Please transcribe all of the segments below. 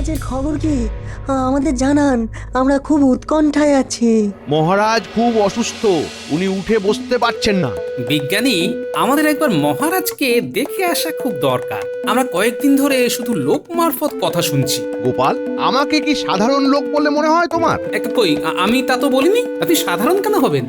মহারাজের খবর কি আমাদের জানান, আমরা খুব উৎকণ্ঠায় আছি। মহারাজ খুব অসুস্থ, উনি উঠে বসতে পারছেন না। বিজ্ঞানী, আমাদের একবার মহারাজকে দেখে আসা খুব দরকার। আমরা কয়েকদিন ধরে শুধু লোক মারফত কথা শুনছি। গোপাল, আমাকে কি সাধারণ লোক বলে মনে হয় তোমার? কই, আমি তা তো বলিনি। আপনি সাধারণ কেন হবেন?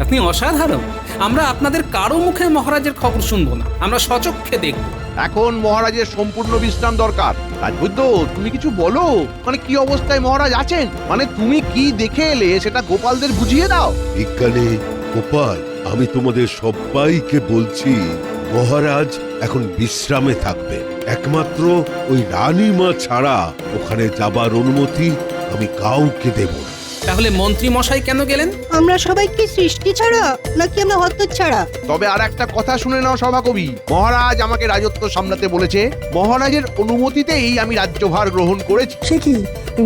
আপনি অসাধারণ। আমরা আপনাদের কারো মুখে মহারাজের খবর শুনবো না, আমরা সচক্ষে দেখব। এখন মহারাজের সম্পূর্ণ বিশ্রাম দরকার। রাজবৈদ্য, তুমি কিছু বলো, মানে কি অবস্থায় মহারাজ আছেন, মানে তুমি কি দেখে এলে সেটা গোপালদের বুঝিয়ে দাও। বিজ্ঞানী, গোপাল, আমি তোমাদের সবাইকে বলছি, মহারাজ এখন বিশ্রামে থাকবে। একমাত্র ওই রানীমা ছাড়া ওখানে যাবার অনুমতি আমি কাউকে দেব না। তাহলে মন্ত্রী মশাই কেন গেলেন? আমরা সবাই কি সৃষ্টি ছাড়া নাকি আমরা হত্য ছাড়া? তবে আর একটা কথা শুনে নাও সভাকবি, মহারাজ আমাকে রাজত্ব সামলাতে বলেছে, মহারাজের অনুমতিতেই আমি রাজ্যভার গ্রহণ করেছি। সে কি,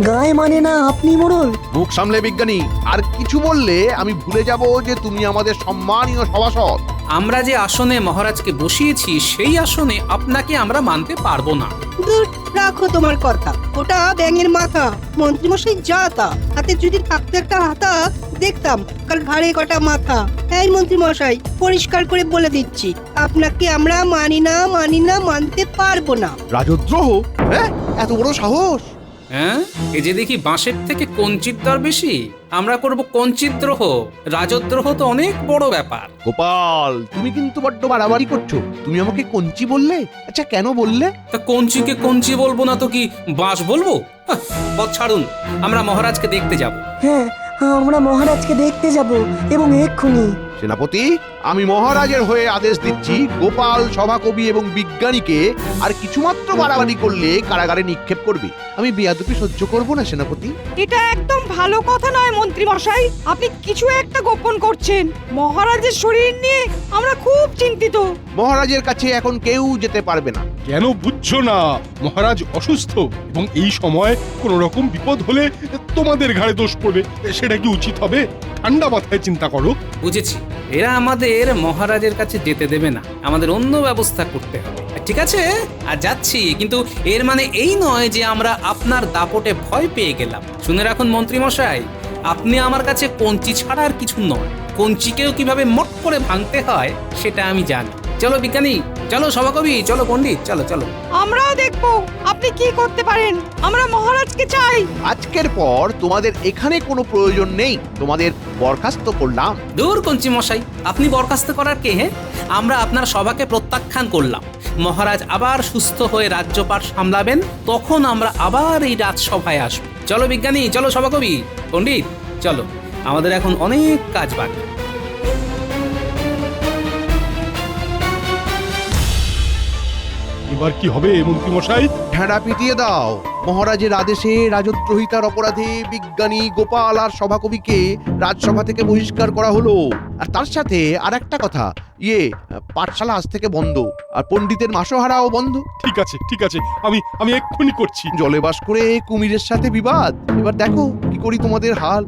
গায়ে মানে না আপনি মোড়ল? মুখ সামলে বিজ্ঞানী, আর কিছু বললে আমি ভুলে যাব যে তুমি আমাদের সম্মানীয় সভাসদ। আমরা যে আসনে মহারাজকে বসিয়েছি সেই আসনে আপনাকে আমরা মানতে পারবো না। দূর, রাখো তোমার কথা। ওটা ব্যাঙের মাথা, মন্ত্রীমশাই যা তা। হাতে যদি থাকতো একটা হাতা, দেখতাম কার ঘাড়ে কটা মাথা। এই মন্ত্রীমশাই, পরিষ্কার করে বলে দিচ্ছি, আপনাকে আমরা মানি না, মানতে পারবো না। রাজদ্রোহ? হ্যাঁ, এত বড় সাহস! হ্যাঁ, এ যে দেখি বাঁশের থেকে কঞ্চির দর বেশি। আমরা করব কঞ্চির দ্রোহ। রাজদ্রোহ তো অনেক বড় ব্যাপার। গোপাল, তুমি কিন্তু বড্ড বাড়াবাড়ি করছো। তুমি আমাকে কঞ্চি বললে, আচ্ছা কেন বললে? তা কঞ্চিকে কঞ্চি বলবো না তো কি বাঁশ বলবো? পথ ছাড়ুন, আমরা মহারাজকে দেখতে যাব। হ্যাঁ, আমরা মহারাজকে দেখতে যাব, এবং এক্ষুনি। সেনাপতি, আমি মহারাজের হয়ে আদেশ দিচ্ছি, গোপাল, সভাকবি এবং বিজ্ঞানীকে আর কিছুমাত্র বাড়াবাড়ি করলে কারাগারে নিক্ষেপ করবে। আমি বেয়াদবি সহ্য করব না সেনাপতি। এটা একদম ভালো কথা নয় মন্ত্রী মশাই, আপনি কিছু একটা গোপন করছেন। মহারাজের শরীর নিয়ে আমরা খুব চিন্তিত। মহারাজের কাছে এখন কেউ যেতে পারবে না। কেন বুঝছো না? মহারাজ অসুস্থ, এবং এই সময় কোন রকম বিপদ হলে তোমাদের ঘাড়ে দোষ পড়বে। সেটা কি উচিত হবে? ঠান্ডা মাথায় চিন্তা করো। বুঝেছি, এরা আমাদের মহারাজের কাছে যেতে দেবে না, আমাদের অন্য ব্যবস্থা করতে হবে। ঠিক আছে, আর যাচ্ছি, কিন্তু এর মানে এই নয় যে আমরা আপনার দাপটে ভয় পেয়ে গেলাম। শুনে রাখুন মন্ত্রী মশাই, আপনি আমার কাছে কঞ্চি ছাড়া আর কিছু নয়। কঞ্চিকেও কিভাবে মোট করে ভাঙতে হয় সেটা আমি জানি। চলো বিজ্ঞানী, চলো সভাকবি, চলো পণ্ডিত, চলো চলো। আমরাও দেখবো আপনি কি করতে পারেন। আমরা মহারাজকে চাই। আজকের পর তোমাদের এখানে কোনো প্রয়োজন নেই, তোমাদের বরখাস্ত করলাম। দূর কঞ্চি মশাই, আপনি বরখাস্ত করার কে? হ্যাঁ, আমরা আপনার সভাকে প্রত্যাখ্যান করলাম। মহারাজ আবার সুস্থ হয়ে রাজ্যপাট সামলাবেন, তখন আমরা আবার এই রাজসভায় আসবো। চলো বিজ্ঞানী, চলো সভাকবি, পণ্ডিত, চলো, আমাদের এখন অনেক কাজ বাকি। এবার কি হবে মন্ত্রী মশাই? ঢেঁড়া পিটিয়ে দাও। মহারাজের আদেশে রাজদ্রোহিতার অপরাধে বিজ্ঞানী, গোপাল আর সভাকবিকে রাজসভা থেকে বহিষ্কার করা হলো। আর তার সাথে আর একটা কথা, পাঠশালা আজ থেকে বন্ধ, আর পণ্ডিতের মাসোহারাও বন্ধ। ঠিক আছে, ঠিক আছে, আমি এক্ষুনি করছি। জলে বাস করে কুমিরের সাথে বিবাদ। এবার দেখো কি করি তোমাদের হাল।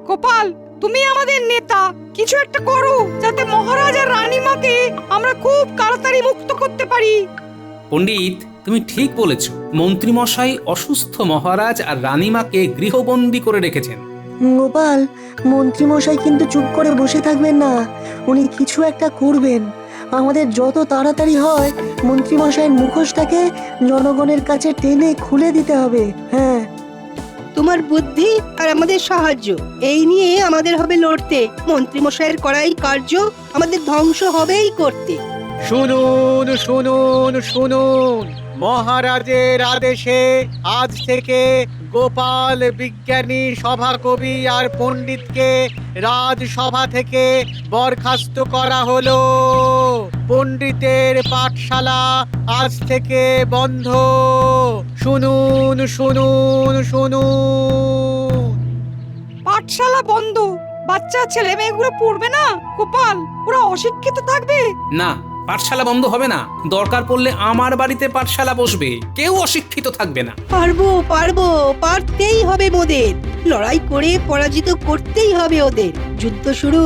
গোপাল, তুমি আমাদের নেতা, কিছু একটা করো যাতে মহারাজ আর রানীমাকে আমরা খুব তাড়াতাড়ি মুক্ত করতে পারি। পণ্ডিত, তুমি ঠিক বলেছ। মন্ত্রী মশাই অসুস্থ মহারাজ আর রানীমাকে গৃহবন্দী করে রেখেছেন। গোপাল, মন্ত্রীমশাই কিন্তু চুপ করে বসে থাকবেন না, উনি কিছু একটা করবেন। আমাদের যত তাড়াতাড়ি হয় মন্ত্রীমশাইয়ের মুখোশটাকে জনগণের কাছে টেনে খুলে দিতে হবে। হ্যাঁ, তোমার বুদ্ধি আর আমাদের সাহায্য, এই নিয়ে আমাদের হবে লড়তে। মন্ত্রীমশাইয়ের করাই কার্য আমাদের ধ্বংস হবেই করতে। শুনুন শুনুন শুনুন, মহারাজের আদেশে আজ থেকে গোপাল, বিজ্ঞানী, সভাকবি আর পণ্ডিতকে রাজসভা থেকে বরখাস্ত করা হলো। পণ্ডিতের পাঠশালা আজ থেকে বন্ধ। শুনুন শুনুন শুনুন। পাঠশালা বন্ধ? বাচ্চা ছেলে মেয়েগুলো পড়বে না গোপাল? ওরা অশিক্ষিত থাকবে? না, পাঠশালা বন্ধ হবে না। দরকার পড়লে আমার বাড়িতে পাঠশালা বসবে, কেউ অশিক্ষিত থাকবে না। পারবো, পারতেই হবে মোদের। লড়াই করে পরাজিত করতেই হবে ওদের। যুদ্ধ শুরু,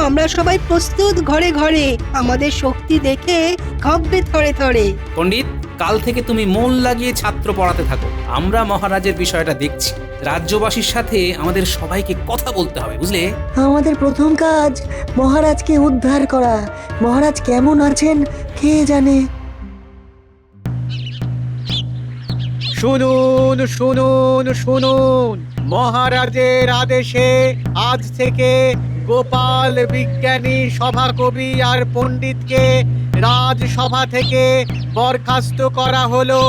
আমরা সবাই প্রস্তুত ঘরে ঘরে। আমাদের শক্তি দেখে কাঁপবে থরে থরে। পণ্ডিত, কাল থেকে তুমি মন লাগিয়ে ছাত্র পড়াতে থাকো, আমরা মহারাজের বিষয়টা দেখছি। রাজ্যবাসীর সাথে আমাদের সবাইকে কথা বলতে হবে, বুঝলে? আমাদের প্রথম কাজ মহারাজকে উদ্ধার করা। মহারাজ কেমন আছেন কে জানে। শুনুন শুনুন শুনুন, মহারাজের আদেশে আজ থেকে গোপাল বিজ্ঞানী সভাকবি আর পণ্ডিতকে রাজসভা থেকে বরখাস্ত করা হলো।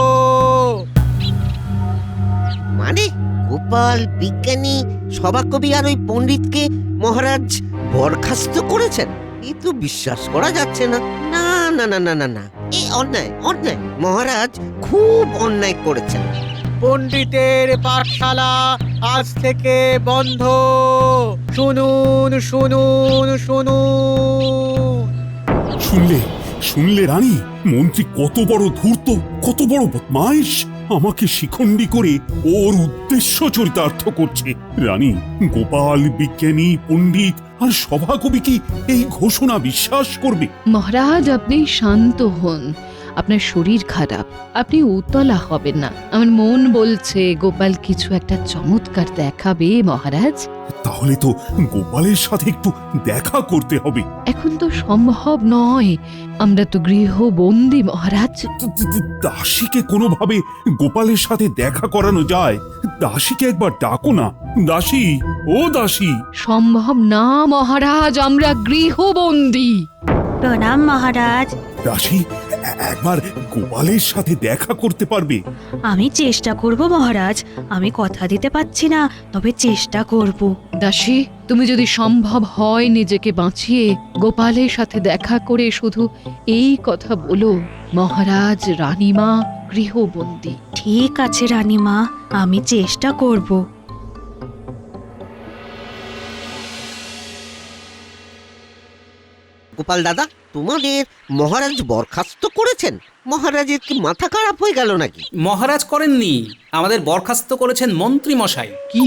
মানে গোপাল বিজ্ঞানী সভাকবি আর ওই পণ্ডিতকে মহারাজ বরখাস্ত করেছেন? এ তো বিশ্বাস করা যাচ্ছে না। না না না না না না, এ অন্যায় অন্যায়, মহারাজ খুব অন্যায় করেছেন। পণ্ডিতের পাঠশালা আজ থেকে বন্ধ। শুনুন শুনুন শুনুন। শুনলে শুনলে রানী, মন্ত্রী কত বড় ধূর্ত, কত বড় বদমাইশ, আমাকে শিখণ্ডী করে ওর উদ্দেশ্য চরিতার্থ করছে। রানী, গোপাল বিজ্ঞানী পণ্ডিত আর সভাকবি কি এই ঘোষণা বিশ্বাস করবে? মহারাজ, আপনি শান্ত হন। আপনার শরীর খারাপ, আপনি উতলা হবেন না। আমার মন বলছে গোপাল কিছু একটা চমৎকার দেখাবে মহারাজ। তাহলে তো গোপালের সাথে একটু দেখা করতে হবে। এখন তো সম্ভব নয়, আমরা তো গৃহবন্দী মহারাজ। দাসীকে কোনোভাবে গোপালের সাথে দেখা করানো যায়? দাসীকে একবার ডাকো না। দাসী, ও দাসী। সম্ভব না মহারাজ, আমরা গৃহবন্দী। প্রণাম মহারাজ। দাসী, একবার গোপালের সাথে দেখা করতে পারবে? আমি চেষ্টা করব মহারাজ, আমি কথা দিতে পারছি না, তবে চেষ্টা করব। দাসী, তুমি যদি সম্ভব হয় নিজেকে বাঁচিয়ে গোপালের সাথে দেখা করে শুধু এই কথা বলো, মহারাজ রানীমা গৃহবন্দী। ঠিক আছে রানীমা, আমি চেষ্টা করব। গোপাল দাদা, তোমাদের মহারাজ বরখাস্ত করেছেন? মহারাজের কি মাথা খারাপ হয়ে গেল নাকি? মহারাজ করেননি, আমাদের বরখাস্ত করেছেন মন্ত্রী মশাই। কি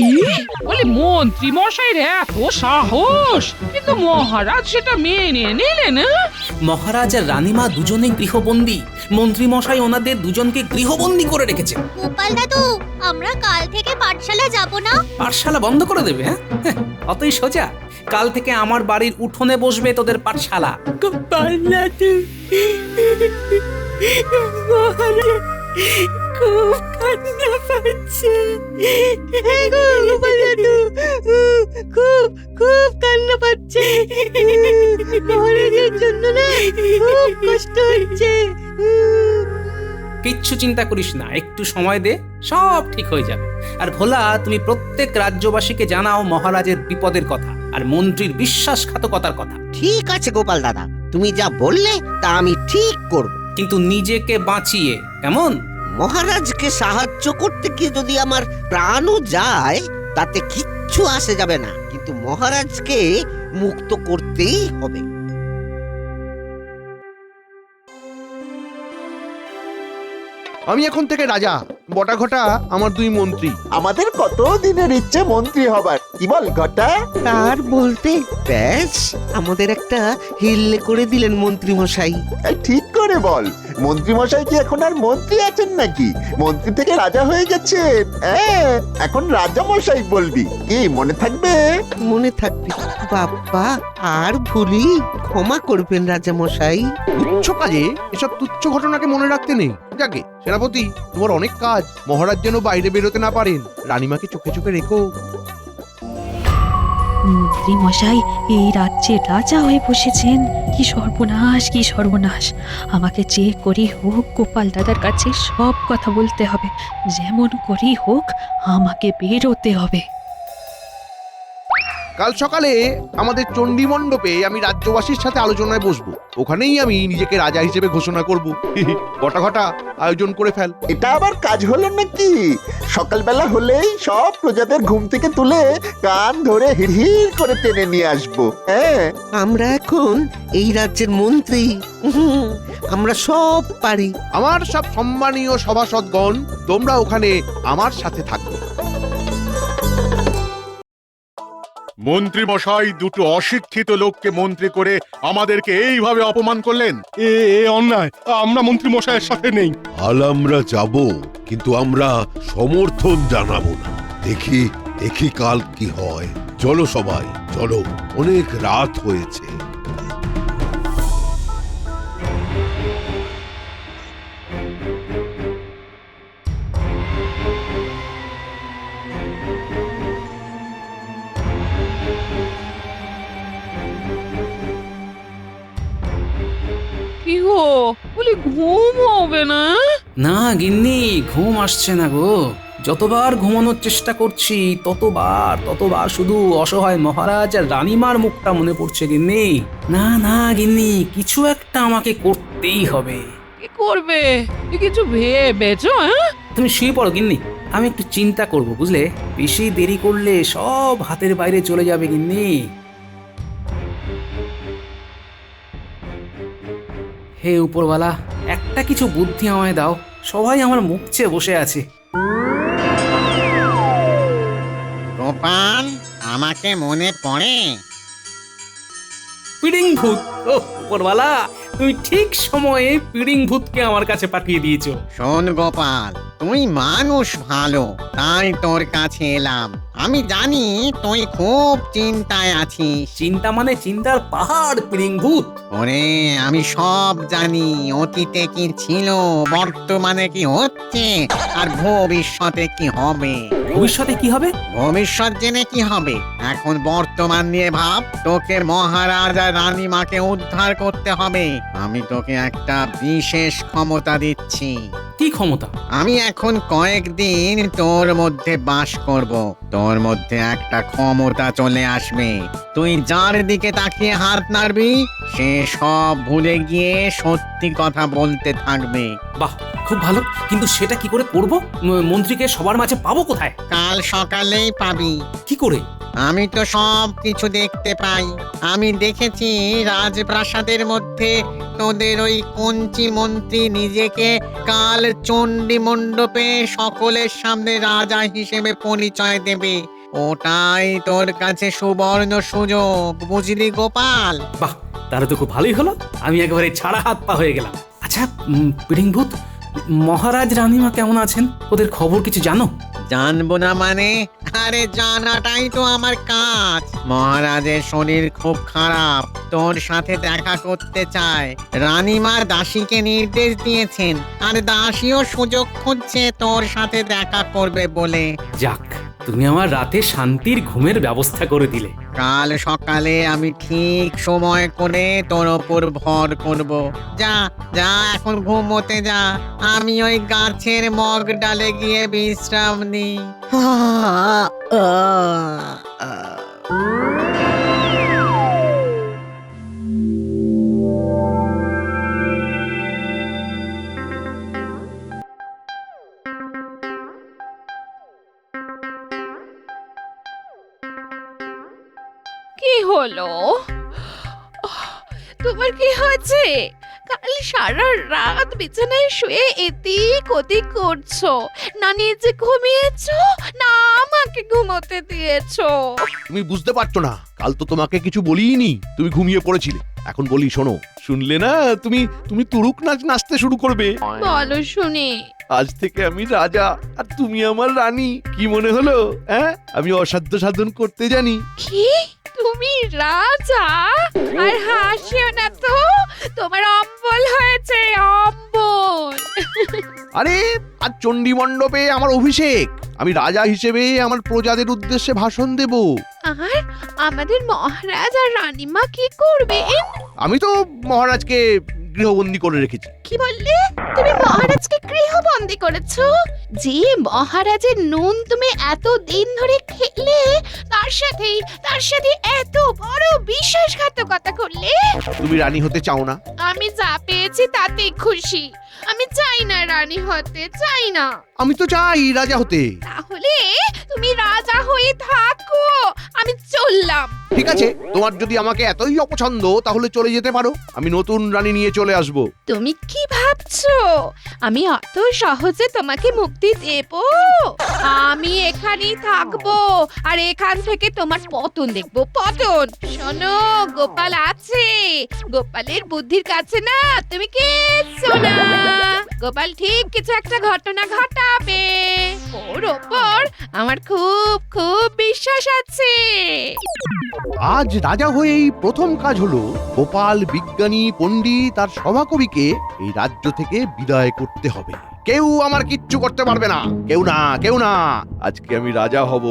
বলে মন্ত্রী মশাইর এত সাহস, কিন্তু মহারাজ সেটা মেনে নিলেন? মহারাজ আর রানীমা দুজনে গৃহবন্দী, মন্ত্রী মশাই ওনাদের দুজনকে গৃহবন্দী করে রেখেছে। গোপাল দাদু, আমরা কাল থেকে পাঠশালা যাব না? পাঠশালা বন্ধ করে দেবে? হ্যাঁ, অতই সোজা। কাল থেকে আমার বাড়ির উঠোনে বসবে তোদের পাঠশালা। গোপাল দাদু, মহারাজ খুব কান্না পাচ্ছে। গোপাল দাদু খুব খুব কান্না পাচ্ছে। মহারাজের জন্য না খুব কষ্ট হচ্ছে। কিচ্ছু চিন্তা করিস না, একটু সময় দে, সব ঠিক হয়ে যাবে। আর ভোলা, তুমি প্রত্যেক রাজ্যবাসীকে জানাও মহারাজের বিপদের কথা আর মন্ত্রীর বিশ্বাসঘাতকতার কথা। ঠিক আছে গোপাল দাদা, তুমি যা বললে তা আমি ঠিক করব। কিন্তু নিজেকে বাঁচিয়ে, কেমন? মহারাজকে সাহায্য করতে গিয়ে যদি আমার প্রাণও যায় তাতে কিচ্ছু আসে যাবে না, কিন্তু মহারাজকে মুক্ত করতেই হবে। আমি এখন থেকে রাজা, বটাঘটা আমার দুই মন্ত্রী। আমাদের কত দিনের ইচ্ছে মন্ত্রী হবার, কি বল ঘটা? তার বলতে ব্যাস আমাদের একটা হিল্লে করে দিলেন মন্ত্রী মশাই। এই ঠিক করে বল, মন্ত্রী মশাই কি এখন আর মন্ত্রী আছেন নাকি? মন্ত্রী থেকে রাজা হয়ে গেছেন। এখন রাজা মশাই বলবি, কি মনে থাকবে? মনে থাকবে বাপ্পা, আর ভুলি, ক্ষমা করবেন রাজা মশাই। তুচ্ছ কাজে এসব তুচ্ছ ঘটনাকে মনে রাখতে নেই। যাকে সেনাপতি, তোমার অনেক কাজ, মহারাজ যেন বাইরে বেরোতে না পারেন। রানীমাকে চোখে চোখে রেখো। মন্ত্রী মশাই এই রাজ্যে রাজা হয়ে বসেছেন। কি সর্বনাশ, কি সর্বনাশ! আমাকে যে করি হোক গোপাল দাদার কাছে সব কথা বলতে হবে। যেমন করি হোক আমাকে বেরোতে হবে। কাল সকালে আমাদের চণ্ডী মণ্ডপে আমি রাজ্যবাসীর সাথে আলোচনায় বসবো। ওখানেই আমি নিজেকে রাজা হিসেবে ঘোষণা করব। বটাঘটা আয়োজন করে ফেল। এটা আবার কাজ হলো নাকি? সকালবেলা হলেই সব প্রজাদের ঘুম থেকে তুলে কান ধরে হিড়হিড় করে টেনে নিয়ে আসবো। আমরা এখন এই রাজ্যের মন্ত্রী, আমরা সব পারি। আমার সব সম্মানীয় সভাসদগণ, তোমরা ওখানে আমার সাথে থাকবে। মন্ত্রী মশাই দুটো অশিক্ষিত লোককে মন্ত্রী করে আমাদেরকে এইভাবে অপমান করলেন। এ অন্যায়, আমরা মন্ত্রী মশাইয়ের সাথে নেই। কাল আমরা যাব, কিন্তু আমরা সমর্থন জানাবো না। দেখি দেখি কাল কি হয়। চলো সবাই, চলো, অনেক রাত হয়েছে। কি গো, বলি ঘুম হবে না? না গিন্নি, ঘুম আসছে না গো। যতবার ঘুমানোর চেষ্টা করছি ততবার শুধু অসহায় মহারাজ আর রানীমার মুখটা মনে পড়ছে গিন্নি। না না গিন্নি, কিছু একটা আমাকে করতেই হবে। কি করবে? কিছু ভেবেছো? তুমি শুয়ে পড়ো গিন্নি, আমি একটু চিন্তা করব, বুঝলে? বেশি দেরি করলে সব হাতের বাইরে চলে যাবে গিন্নি। হে উপরওয়ালা, একটা কিছু বুদ্ধি আমায় দাও। সবাই আমার মুখ চেয়ে বসে আছে। গোপাল, আমাকে মনে পড়ে? পিড়িং ভূত! ও উপরওয়ালা, তুমি ঠিক সময়ে পিড়িং ভূতকে আমার কাছে পাঠিয়ে দিয়েছো। শোন গোপাল, তুই মানুষ ভালো, তাই তোর কাছে এলাম। আমি জানি তুই খুব চিন্তায় আছিস। চিন্তা মানে চিন্তার পাহাড় পিড়িং ভূত। ওরে, আমি সব জানি। অতীতে কি ছিল, বর্তমানে কি হচ্ছে, আর ভবিষ্যতে কি হবে। ভবিষ্যতে কি হবে? ভবিষ্যৎ জেনে কি হবে, এখন বর্তমান নিয়ে ভাব। তোকে মহারাজ আর রানীমাকে উদ্ধার করতে হবে। আমি তোকে একটা বিশেষ ক্ষমতা দিচ্ছি। কি ক্ষমতা? আমি এখন কয়েকদিন তোর মধ্যে বাস করব। তোর মধ্যে একটা ক্ষমতা চলে আসবে। তুই যার দিকে তাকিয়ে হাত নাড়বি, সে সব ভুলে গিয়ে সত্যি কথা বলতে থাকবে। বাহ, খুব ভালো। কিন্তু সেটা কি করে করব? মন্ত্রীকে সবার মাঝে পাবো কোথায়? কাল সকালেই পাবি। কি করে? আমি তো সব কিছু দেখতে পাই। আমি দেখেছি রাজপ্রাসাদের মধ্যে তোদের ওই কঞ্চি মন্ত্রী নিজেকে কাল চণ্ডী মণ্ডপে সকলের সামনে রাজা হিসেবে পরিচয় দেবে। ওটাই তোর কাছে সুবর্ণ সুযোগ, বুঝলি গোপাল? বাহ, তাহলে তো খুব ভালোই হলো। আমি একেবারে ছাড়া হাত পা হয়ে গেলাম। আচ্ছা পিড়িং ভূত, মহারাজ রানীমা কেমন আছেন? ওদের খবর কিছু জানো? জানবো না মানে? আরে জানাটাই তো আমার কাজ। মহারাজের শরীর খুব খারাপ, তোর সাথে দেখা করতে চায়। রানীমার দাসীকে নির্দেশ দিয়েছেন, আর দাসীও সুযোগ খুঁজছে তোর সাথে দেখা করবে বলে। যাক, তুমি আমার রাতে শান্তির ঘুমের ব্যবস্থা করে দিলে। কাল সকালে আমি ঠিক সময় করে তোর ওপর ভর করব। যা যা, এখন ঘুমোতে যা। আমি ওই গাছের মগ ডালে গিয়ে বিশ্রাম নিই। কি হলো? তোমার কি হয়েছে? কাল সারা রাত বিছানায় শুয়ে এদিক ওদিক করছো, না নিজে ঘুমিয়েছো না আমাকে ঘুমোতে দিয়েছো। তুমি বুঝতে পারছো না, কাল তো তোমাকে কিছু বলিনি, তুমি ঘুমিয়ে পড়েছিলে। এখন বলি শোনো, শুনলে না? তুমি তুমি তুরুক নাচ নাচতে শুরু করবে। বলো শুনি। আজ থেকে আমি রাজা আর তুমি আমার রানী। কি মনে হলো? হ্যাঁ, আমি অসাধ্য সাধন করতে জানি। কি? তুমি রাজা? আর হাসিও না তো, তোমার অম্বল হয়েছে, অম্বল। আরে আজ চণ্ডী মণ্ডপে আমার অভিষেক। আমি রাজা হিসেবে আমার প্রজাদের উদ্দেশ্যে ভাষণ দেব। আর আমাদের মহারাজ আর রানীমা কি করবেন? আমি তো মহারাজকে গৃহবন্দী করে রেখেছি। কি বললে? তুমি মহারাজকে গৃহবন্দী করেছো? যে মহারাজের নুন তুমি এত দিন ধরে খেলে, তার সাথে এত বড় বিশ্বাসঘাতকতা করলে? তুমি রানী হতে চাও না? আমি যা পেয়েছি তাতেই খুশি। আমি চাই না রানী হতে, চাই না। আমি তো চাই রাজা হতে। তাহলে তুমি রাজা হয়ে থাকো, আমি চললাম। ঠিক আছে, তোমার যদি আমাকে এতই অপছন্দ তাহলে চলে যেতে পারো। আমি নতুন রানী নিয়ে চলে আসব। তুমি কি কি ভাবছো আমি অত সহজে তোমাকে মুক্তি দেব? আমি এখানেই থাকবো আর এখান থেকে তোমার পতন দেখবো, পতন। শোনো, গোপাল আছে, গোপালের বুদ্ধির কাছে না তুমি কিচ্ছু না। গোপাল ঠিক কিছু একটা ঘটনা ঘটাবে, ওর ওপর আমার খুব খুব বিশ্বাস আছে। আজ রাজা হয়েই প্রথম কাজ হলো গোপাল, বিজ্ঞানী, পণ্ডিত আর সভাকবিকে এই রাজ্য থেকে বিদায় করতে হবে। কেউ আমার কিচ্ছু করতে পারবে না, কেউ না, কেউ না। আজকে আমি রাজা হব।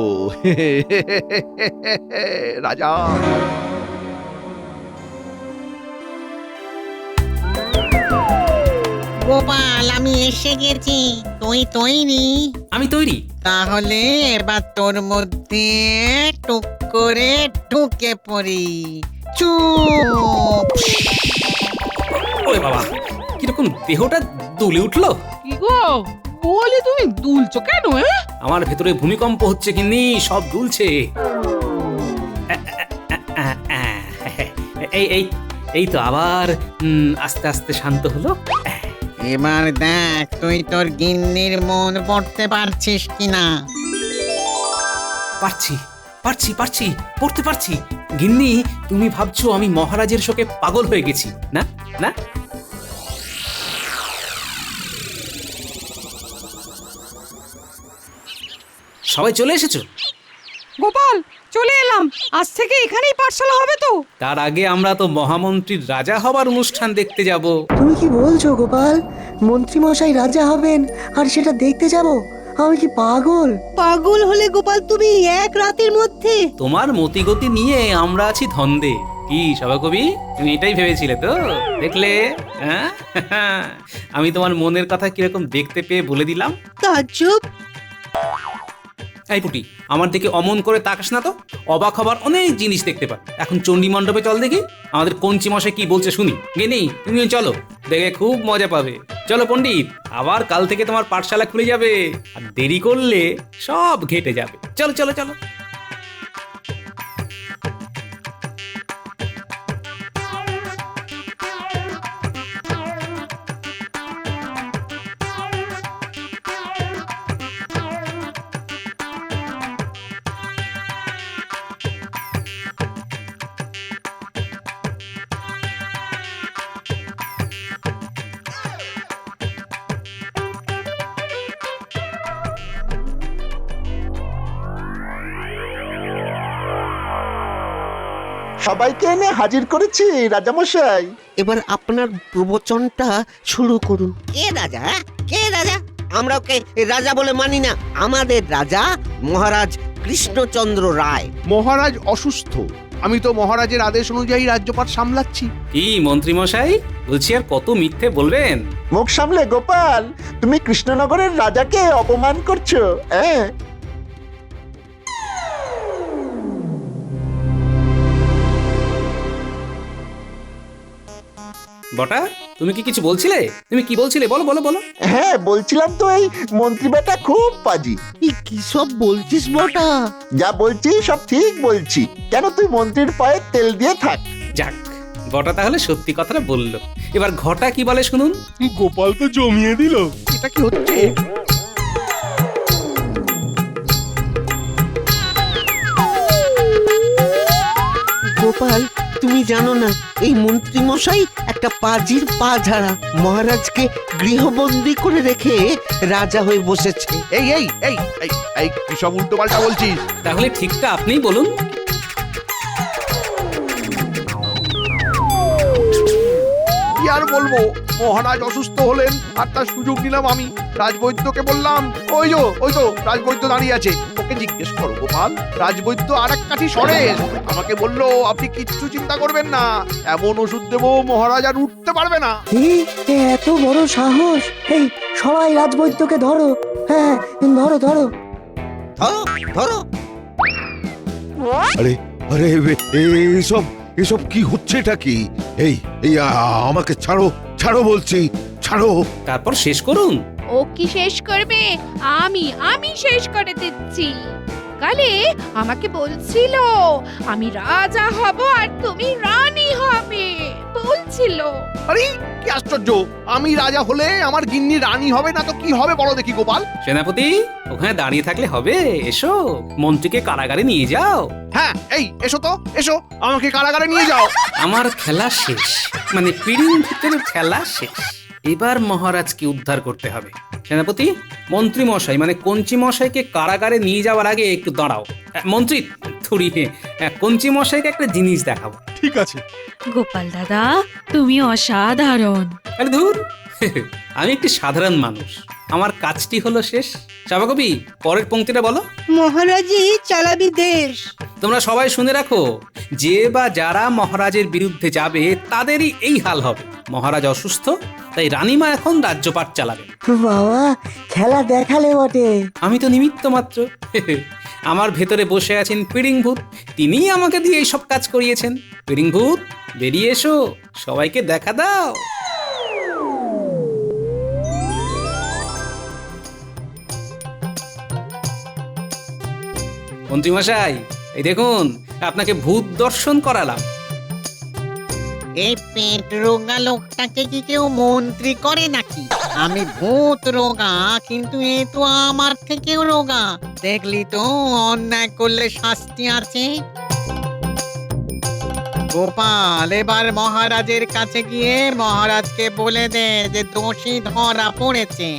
রাজা। গোপাল, আমি এসে গেছি। তুই তৈরি? আমি তৈরি। তাহলে এবার তোর মধ্যে টুক করে ঢুকে পড়ি। চুপ! ওরে বাবা, কিরকম দেহটা দুলে উঠলো। কি গো বলি, তুমি দুলছো কেন? আমার ভেতরে ভূমিকম্প হচ্ছে, কিন্তু সব দুলছে। এই এই এই তো আবার আস্তে আস্তে শান্ত হলো। এবার দেখ তুই তোর গিন্নির মন পড়তে পারছিস কিনা। পারছি পারছি পারছি পড়তে পারছি। গিন্নি, তুমি ভাবছো আমি মহারাজের শোকে পাগল হয়ে গেছি? না না। সবাই চলে এসেছো? গোপাল, চলে এলাম। আজ থেকে এখানেই পাঠশালা হবে তো? তার আগে আমরা তো মহামন্ত্রীর রাজা হবার অনুষ্ঠান দেখতে যাব। তুমি কি বলছো গোপাল? মন্ত্রী মশাই রাজা হবেন আর সেটা দেখতে যাব? আমি কি পাগল? পাগল হলে গোপাল তুমি এক রাতের মধ্যে? তোমার মতিগতি নিয়ে আমরা আছি ধন্দে। কি সভাকবি, তুমি এটাই ভেবেছিলে তো? দেখলে, হ্যাঁ? আমি তোমার মনের কথা কিরকম দেখতে পেয়ে বলে দিলাম। তাজ্জব! এই পুটি, আমার দিকে অমন করে তাকাস না তো। অবাক হবার অনেক জিনিস দেখতে পাই। এখন চণ্ডী মণ্ডপে চল দেখি, আমাদের কঞ্চি মশাই কি বলছে শুনি। গেনি, তুমিও চলো, দেখে খুব মজা পাবে। চলো পণ্ডিত, আবার কাল থেকে তোমার পাঠশালা খুলে যাবে, আর দেরি করলে সব ঘেটে যাবে। চলো চলো চলো। সবাইকে এনে হাজির করেছি রাজামশাই। এবার আপনার প্রবচনটা শুরু করুন। কে রাজা? কে রাজা? আমরা ওকে রাজা বলে মানি না। আমাদের রাজা মহারাজ কৃষ্ণচন্দ্র রায়। মহারাজ অসুস্থ, আমি তো মহারাজের আদেশ অনুযায়ী রাজ্যপাট সামলাচ্ছি। কি মন্ত্রী মশাই, বলছি আর কত মিথ্যে বলবেন? মুখ সামলে গোপাল, তুমি কৃষ্ণনগরের রাজাকে অপমান করছো। হ্যাঁ, বটা, তুমি কি কিছু বলছিলে? তুমি কি বলছিলে? বলো বলো বলো। হ্যাঁ বলছিলাম তো, এই মন্ত্রী বেটা খুব পাজি। কি সব বলছিস বটা? যা বলছি সব ঠিক বলছি। কেন তুই মন্ত্রীর পায়ে তেল দিয়ে থাক। যাক, বটা তাহলে সত্যি কথাটা বললো। এবার ঘটা কি বলে শুনুন। গোপাল তো জমিয়ে দিল। এটা কি হচ্ছে? গোপাল, তুমি জানো না এই মন্ত্রী মশাই একটা পাজির পা ঝাড়া। মহারাজকে গৃহবন্দী করে রেখে রাজা হয়ে বসেছে। এই এই এই এই এই কি সব উল্টো পাল্টা বলছিস? তাহলে ঠিকটা আপনিই বলুন। কি আর বলবো, মহারাজ অসুস্থ হলেন আর তার সুযোগ নিলাম আমি। রাজবৈদ্যকে বললাম, ওই তো রাজবৈদ্য দাঁড়িয়ে আছে, ওকে জিজ্ঞেস করো গোপাল। রাজবৈদ্য আর এক কাঠি সরেস আমাকে বললো, আপনি কিচ্ছু চিন্তা করবেন না, এমন ওষুধ দেবো মহারাজ আর উঠতে পারবে না। এত বড় সাহস! এই সবাই রাজবৈদ্যকে ধরো। হ্যাঁ, ধরো ধরো। ধরো ধরো। আরে আরে এসব এসব কি হচ্ছেটা কি? এই এই আমাকে ছাড়ো, ছাড়ো বলছি, ছাড়ো। তারপর শেষ করুন। ও কি শেষ করবে? আমি শেষ করে দিচ্ছি। কালে আমাকে বলছিল আমি রাজা হব আর তুমি রানী হবে। বলছিল। আরে কি আশ্চর্য, আমি রাজা হলে আমার গিন্নি রানী হবে না তো কি হবে বলো দেখি গোপাল? সেনাপতি ওখানে দাঁড়িয়ে থাকলে হবে, এসো মন্ত্রীকে কারাগারে নিয়ে যাও। হ্যাঁ এই এসো তো, এসো আমাকে কারাগারে নিয়ে যাও। আমার খেলা শেষ, মানে পিড়িং ভূতের খেলা শেষ। এবার মহারাজকে উদ্ধার করতে হবে। সেনাপতি, মন্ত্রী মশাই মানে কঞ্চি মশাইকে কারাগারে নিয়ে যাওয়ার আগে একটু দাঁড়াও। মন্ত্রী থুড়ি, কঞ্চি মশাইকে একটা জিনিস দেখাবো। ঠিক আছে। গোপাল দাদা তুমি অসাধারণ। আরে ধুর, আমি একটি সাধারণ মানুষ, আমার কাজটি হলো শেষ। সভাকবি পরের পংক্তিটা বলো। মহারাজই চালাবি দেশ। তোমরা সবাই শুনে রাখো, যে বা যারা মহারাজের বিরুদ্ধে যাবে তাদেরই এই হাল হবে। মহারাজ অসুস্থ, তাই রানীমা এখন রাজ্যপাট চালাবে। বাবা, খেলা দেখালে বটে। আমি তো নিমিত্ত মাত্র। আমার ভেতরে বসে আছেন পিড়িং ভূত, তিনিই আমাকে দিয়ে এইসব কাজ করিয়েছেন। পিড়িং ভূত বেরিয়ে এসো, সবাইকে দেখা দাও। মন্ত্রীমশাই এই দেখুন, আপনাকে ভূত দর্শন করালাম। এই পেট রোগা লোকটাকে কি কেউ মন্ত্রী করে নাকি? আমি ভূত রোগা, কিন্তু এ তো আমার থেকেও রোগা। দেখলি তো, অন্যায় করলে শাস্তি আছে। গোপাল, এবার মহারাজের কাছে গিয়ে মহারাজকে বলে দে যে দোষী ধরা পড়েছে।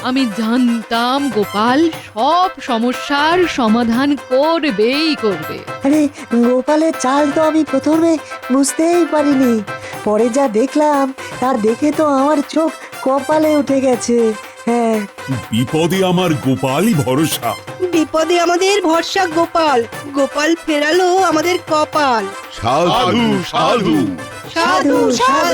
আমি জানতাম গোপাল সব সমস্যার সমাধান করবেই করবে। আরে গোপালের চাল তো আমি প্রথমে বুঝতেই পারিনি, পরে যা দেখলাম তা দেখে তো আমার চোখ কপালে উঠে গেছে। হ্যাঁ, বিপদে আমার গোপালই ভরসা। বিপদে আমাদের ভরসা গোপাল। গোপাল ফেরালো আমাদের কপাল। সাধু সাধু সাধু সাধু।